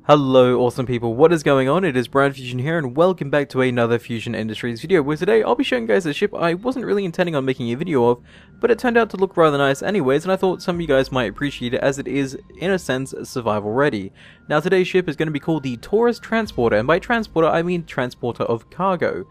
Hello awesome people, what is going on? It is BradPhusion here and welcome back to another Phusion Industries video, where today I'll be showing you guys a ship I wasn't really intending on making a video of, but it turned out to look rather nice anyways, and I thought some of you guys might appreciate it as it is, in a sense, survival ready. Now today's ship is going to be called the Tauris Transporter, and by transporter I mean transporter of cargo.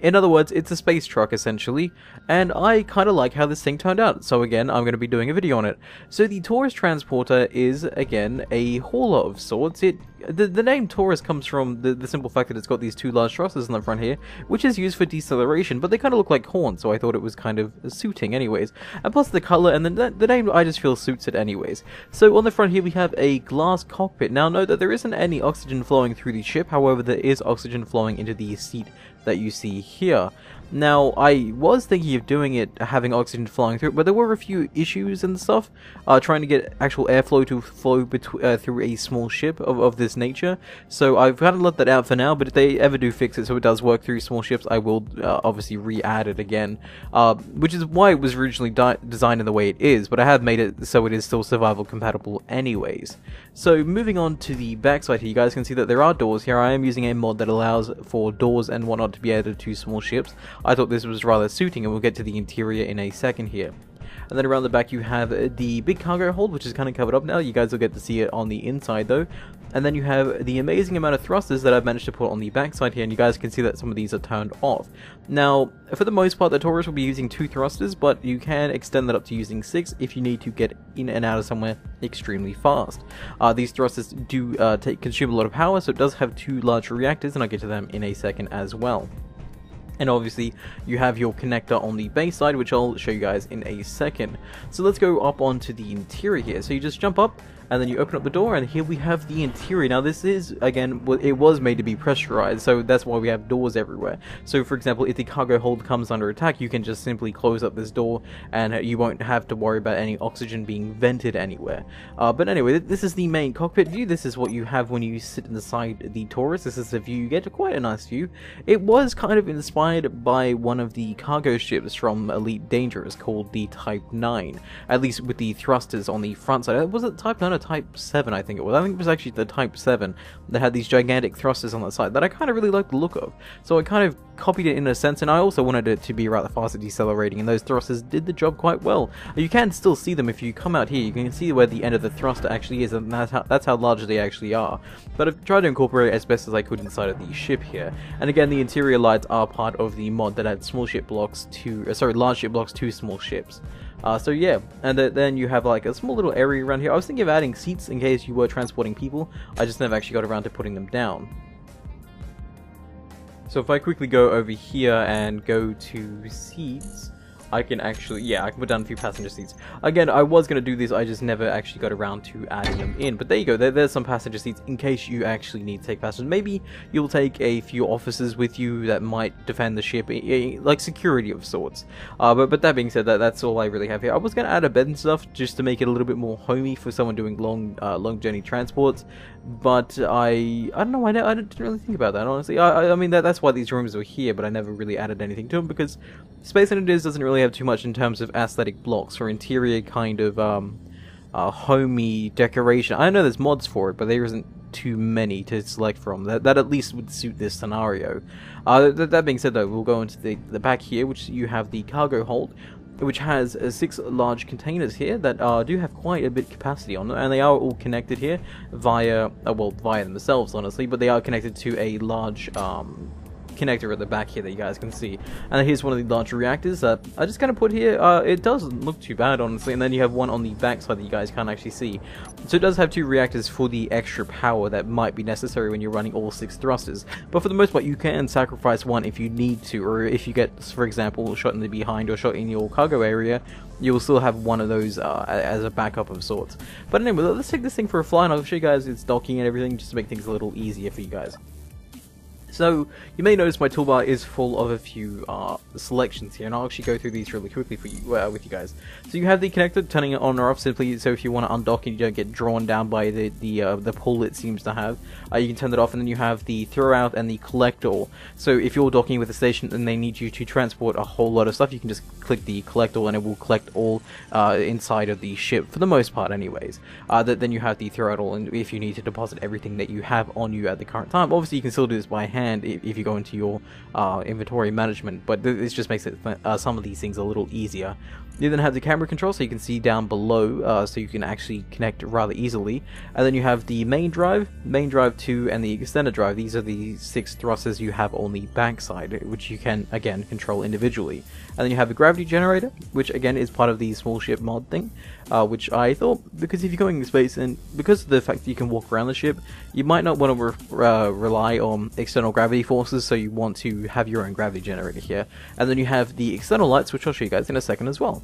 In other words, it's a space truck essentially, and I kind of like how this thing turned out, so again, I'm going to be doing a video on it. So the Tauris Transporter is, again, a hauler of sorts. The name Taurus comes from the simple fact that it's got these two large thrusters in the front here, which is used for deceleration, but they kind of look like horns, so I thought it was kind of suiting anyways. And plus the color and the name I just feel suits it anyways. So on the front here we have a glass cockpit. Now note that there isn't any oxygen flowing through the ship, however there is oxygen flowing into the seat that you see here. Now, I was thinking of doing it, having oxygen flowing through it, but there were a few issues and stuff, trying to get actual airflow to flow through a small ship of this nature, so I've kind of let that out for now, but if they ever do fix it so it does work through small ships, I will obviously re-add it again, which is why it was originally designed in the way it is, but I have made it so it is still survival compatible anyways. So, moving on to the backside here, you guys can see that there are doors here. I am using a mod that allows for doors and whatnot to be added to small ships. I thought this was rather suiting, and we'll get to the interior in a second here. And then around the back you have the big cargo hold, which is kind of covered up now. You guys will get to see it on the inside though. And then you have the amazing amount of thrusters that I've managed to put on the backside here, and you guys can see that some of these are turned off. Now, for the most part, the Taurus will be using 2 thrusters, but you can extend that up to using 6 if you need to get in and out of somewhere extremely fast. These thrusters do consume a lot of power, so it does have 2 large reactors, and I'll get to them in a second as well. And obviously, you have your connector on the base side, which I'll show you guys in a second. So let's go up onto the interior here. So you just jump up, and then you open up the door, and here we have the interior. Now this is, again, it was made to be pressurized, so that's why we have doors everywhere. So for example, if the cargo hold comes under attack, you can just simply close up this door, and you won't have to worry about any oxygen being vented anywhere. But anyway, this is the main cockpit view. This is what you have when you sit inside the Taurus. This is the view you get, quite a nice view. It was kind of inspired by one of the cargo ships from Elite Dangerous called the Type 9, at least with the thrusters on the front side. Was it Type 9 or Type 7, I think it was. I think it was actually the Type 7 that had these gigantic thrusters on the side that I kind of really liked the look of. So I kind of copied it in a sense, and I also wanted it to be rather fast at decelerating, and those thrusters did the job quite well. You can still see them if you come out here. You can see where the end of the thruster actually is, and that's how large they actually are. But I've tried to incorporate it as best as I could inside of the ship here. And again, the interior lights are part of the mod that adds small ship blocks to, large ship blocks to small ships. So yeah, and then you have like a small little area around here. I was thinking of adding seats in case you were transporting people. I just never actually got around to putting them down. So if I quickly go over here and go to seats, I can actually, yeah, I can put down a few passenger seats. Again, I was going to do this, I just never actually got around to adding them in. But there you go, there's some passenger seats in case you actually need to take passengers. Maybe you'll take a few officers with you that might defend the ship, like security of sorts. But that being said, that's all I really have here. I was going to add a bed and stuff just to make it a little bit more homey for someone doing long journey transports. But I don't know, I didn't really think about that, honestly. I mean, that's why these rooms were here, but I never really added anything to them, because Space Invaders doesn't really have too much in terms of aesthetic blocks or interior kind of homey decoration. I know there's mods for it, but there isn't too many to select from that at least would suit this scenario. That being said though, we'll go into the back here, which you have the cargo hold, which has 6 large containers here that do have quite a bit of capacity on them, and they are all connected here via, well, via themselves honestly, but they are connected to a large connector at the back here that you guys can see. And here's one of the large reactors that I just kind of put here. It doesn't look too bad honestly, and then you have one on the back side that you guys can't actually see. So it does have 2 reactors for the extra power that might be necessary when you're running all 6 thrusters, but for the most part you can sacrifice one if you need to, or if you get, for example, shot in the behind or shot in your cargo area, you will still have one of those as a backup of sorts. But anyway, let's take this thing for a fly, and I'll show you guys its docking and everything just to make things a little easier for you guys. So, you may notice my toolbar is full of a few selections here, and I'll actually go through these really quickly for you, with you guys. So you have the connector, turning it on or off simply so if you want to undock and you don't get drawn down by the pull it seems to have, you can turn that off. And then you have the throw out and the collect all. So if you're docking with a station and they need you to transport a whole lot of stuff, you can just click the collect all and it will collect all inside of the ship, for the most part anyways. Then you have the throw out all, and if you need to deposit everything that you have on you at the current time. Obviously you can still do this by hand if you go into your inventory management, but this just makes it some of these things a little easier. You then have the camera control, so you can see down below, so you can actually connect rather easily. And then you have the main drive 2, and the extended drive. These are the 6 thrusters you have on the backside, which you can again control individually. And then you have the gravity generator, which again is part of the small ship mod thing, which I thought, because if you're going in space, and because of the fact that you can walk around the ship, you might not want to rely on external gravity forces, so you want to have your own gravity generator here. And then you have the external lights, which I'll show you guys in a second as well.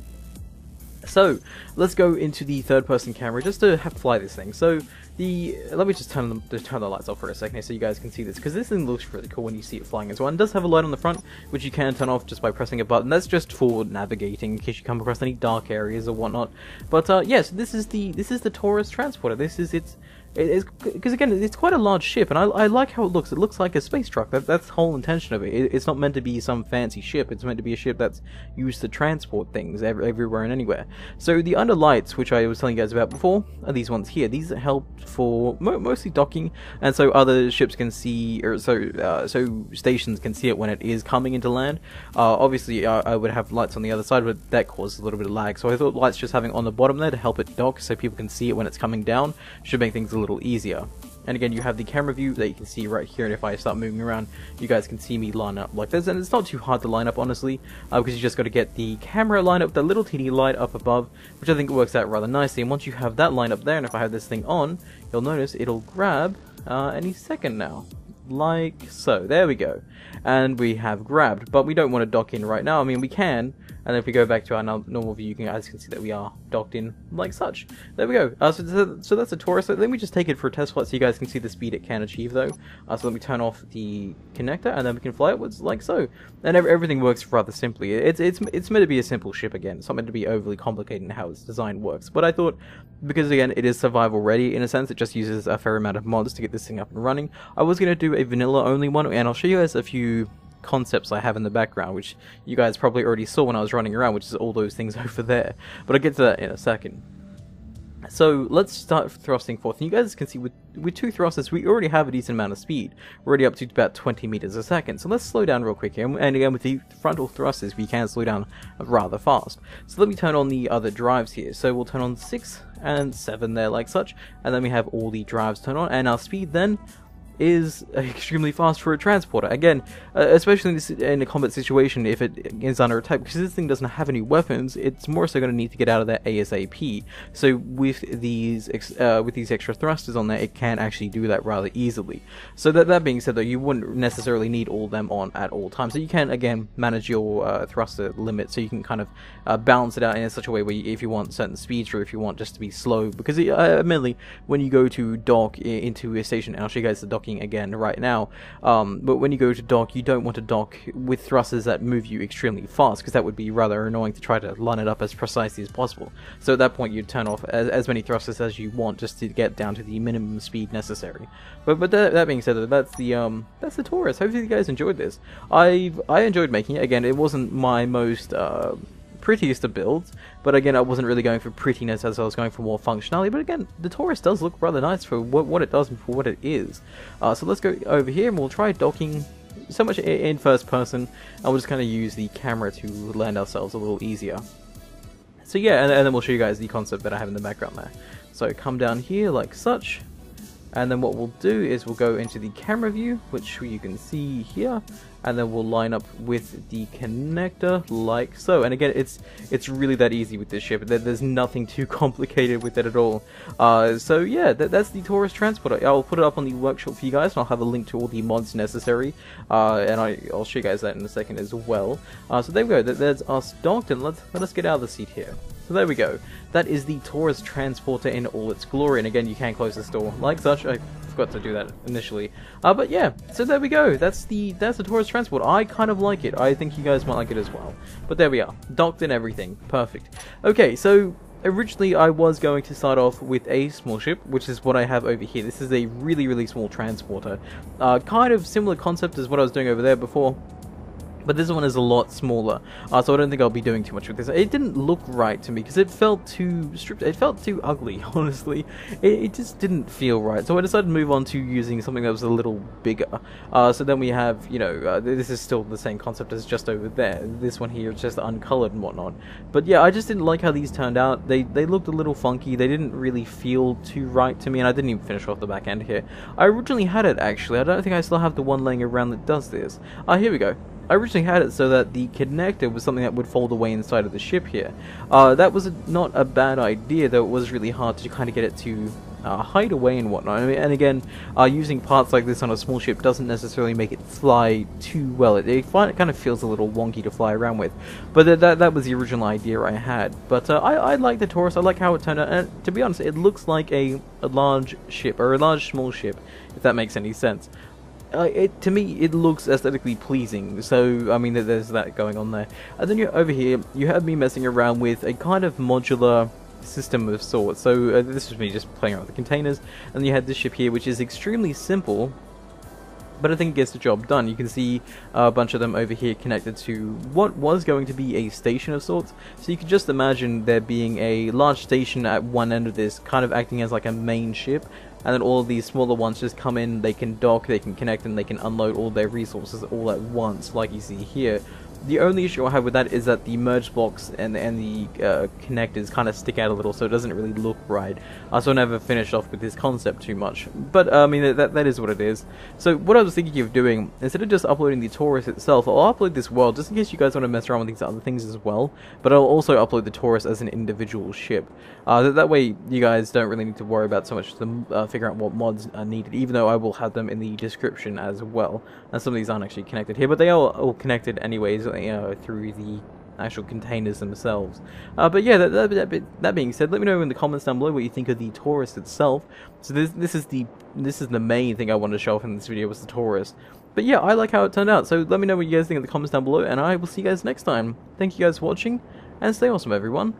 So let's go into the third-person camera just to fly this thing. So let me just turn the lights off for a second here so you guys can see this, because this thing looks really cool when you see it flying as well. And it does have a light on the front, which you can turn off just by pressing a button. That's just for navigating in case you come across any dark areas or whatnot. But yes, this is the Tauris Transporter. This is its. Because again, it's quite a large ship, and I like how it looks. It looks like a space truck. That's the whole intention of it. It's not meant to be some fancy ship. It's meant to be a ship that's used to transport things everywhere and anywhere. So the under lights, which I was telling you guys about before, are these ones here. These help for mostly docking, and so other ships can see, or so stations can see it when it is coming into land. Obviously, I would have lights on the other side, but that causes a little bit of lag. So I thought lights just having on the bottom there to help it dock, so people can see it when it's coming down, should make things a little easier. And again, you have the camera view that you can see right here, and if I start moving around, you guys can see me line up like this. And it's not too hard to line up, honestly, because you just got to get the camera line up, the little teeny light up above, which I think works out rather nicely. And once you have that line up there, and if I have this thing on, you'll notice it'll grab any second now, like so. There we go, and we have grabbed, but we don't want to dock in right now. I mean, we can. And if we go back to our normal view, you guys can see that we are docked in like such. There we go. So that's a Taurus. So let me just take it for a test flight so you guys can see the speed it can achieve, though. So let me turn off the connector, and then we can fly upwards like so. And everything works rather simply. It's meant to be a simple ship again. It's not meant to be overly complicated in how its design works. But I thought, because again, it is survival ready in a sense, it just uses a fair amount of mods to get this thing up and running. I was going to do a vanilla only one, and I'll show you guys a few concepts I have in the background, which you guys probably already saw when I was running around, which is all those things over there, but I'll get to that in a second. So let's start thrusting forth, and you guys can see with 2 thrusters we already have a decent amount of speed. We're already up to about 20 meters a second, so let's slow down real quick here. And again, with the frontal thrusters we can slow down rather fast. So let me turn on the other drives here. So we'll turn on 6 and 7 there like such, and then we have all the drives turned on, and our speed then is extremely fast for a transporter. Again, especially in a combat situation, if it is under attack, because this thing doesn't have any weapons, it's more so going to need to get out of there ASAP. So with these extra thrusters on there, it can actually do that rather easily. So that being said, though, you wouldn't necessarily need all of them on at all times. So you can again manage your thruster limit, so you can kind of balance it out in such a way where if you want certain speeds or if you want just to be slow. Because admittedly, when you go to dock into a station, and I'll show you guys the dock again right now, but when you go to dock, you don't want to dock with thrusters that move you extremely fast, because that would be rather annoying to try to line it up as precisely as possible. So at that point you'd turn off as many thrusters as you want, just to get down to the minimum speed necessary. But that being said, that's the Taurus. Hopefully you guys enjoyed this. I enjoyed making it. Again, it wasn't my most prettiest of builds, but again, I wasn't really going for prettiness as I was going for more functionality. But again, the Taurus does look rather nice for what it does and for what it is. So let's go over here and we'll try docking so much in first person, and we'll just kind of use the camera to land ourselves a little easier. So yeah, and then we'll show you guys the concept that I have in the background there. So come down here like such, and then what we'll do is we'll go into the camera view, which you can see here, and then we'll line up with the connector like so. And again, it's really that easy with this ship. There's nothing too complicated with it at all. So yeah, that's the Tauris Transporter. I'll put it up on the workshop for you guys, and I'll have a link to all the mods necessary, and I'll show you guys that in a second as well. So there we go. There's us docked, and let us get out of the seat here. So there we go. That is the Tauris Transporter in all its glory, and again, you can close this door like such. I forgot to do that initially. But yeah, so there we go. That's the Tauris Transporter. I kind of like it. I think you guys might like it as well. But there we are. Docked and everything. Perfect. Okay, so originally I was going to start off with a small ship, which is what I have over here. This is a really, really small transporter. Kind of similar concept as what I was doing over there before. But this one is a lot smaller, so I don't think I'll be doing too much with this. It didn't look right to me, because it felt too stripped, it felt too ugly, honestly. It just didn't feel right, so I decided to move on to using something that was a little bigger. So then we have, you know, this is still the same concept as just over there. This one here is just uncolored and whatnot. But yeah, I just didn't like how these turned out. They looked a little funky, they didn't really feel too right to me, and I didn't even finish off the back end here. I originally had it, actually. I don't think I still have the one laying around that does this. Here we go. I originally had it so that the connector was something that would fold away inside of the ship here. That was not a bad idea, though it was really hard to kind of get it to hide away and whatnot. I mean, and again, using parts like this on a small ship doesn't necessarily make it fly too well. It kind of feels a little wonky to fly around with. But that was the original idea I had. But I like the Taurus. I like how it turned out. And to be honest, it looks like a large ship, or a large small ship, if that makes any sense. To me, it looks aesthetically pleasing, so, I mean, there's that going on there. And then over here, you have me messing around with a kind of modular system of sorts. So, this was me just playing around with the containers, and then you had this ship here, which is extremely simple, but I think it gets the job done. You can see a bunch of them over here connected to what was going to be a station of sorts. So you can just imagine there being a large station at one end of this, kind of acting as like a main ship, and then all of these smaller ones just come in, they can dock, they can connect, and they can unload all their resources all at once, like you see here. The only issue I have with that is that the merge blocks and the connectors kind of stick out a little, so it doesn't really look right. So I never finished off with this concept too much. But, I mean, that is what it is. So what I was thinking of doing, instead of just uploading the Taurus itself, I'll upload this world, just in case you guys want to mess around with these other things as well. But I'll also upload the Taurus as an individual ship. That way, you guys don't really need to worry about so much figuring out what mods are needed, even though I will have them in the description as well. And some of these aren't actually connected here, but they are all connected anyways, through the actual containers themselves. But yeah, that being said, let me know in the comments down below what you think of the Taurus itself. So this is the main thing I wanted to show off in this video, was the Taurus. But yeah, I like how it turned out, so let me know what you guys think in the comments down below, and I will see you guys next time. Thank you guys for watching, and stay awesome, everyone.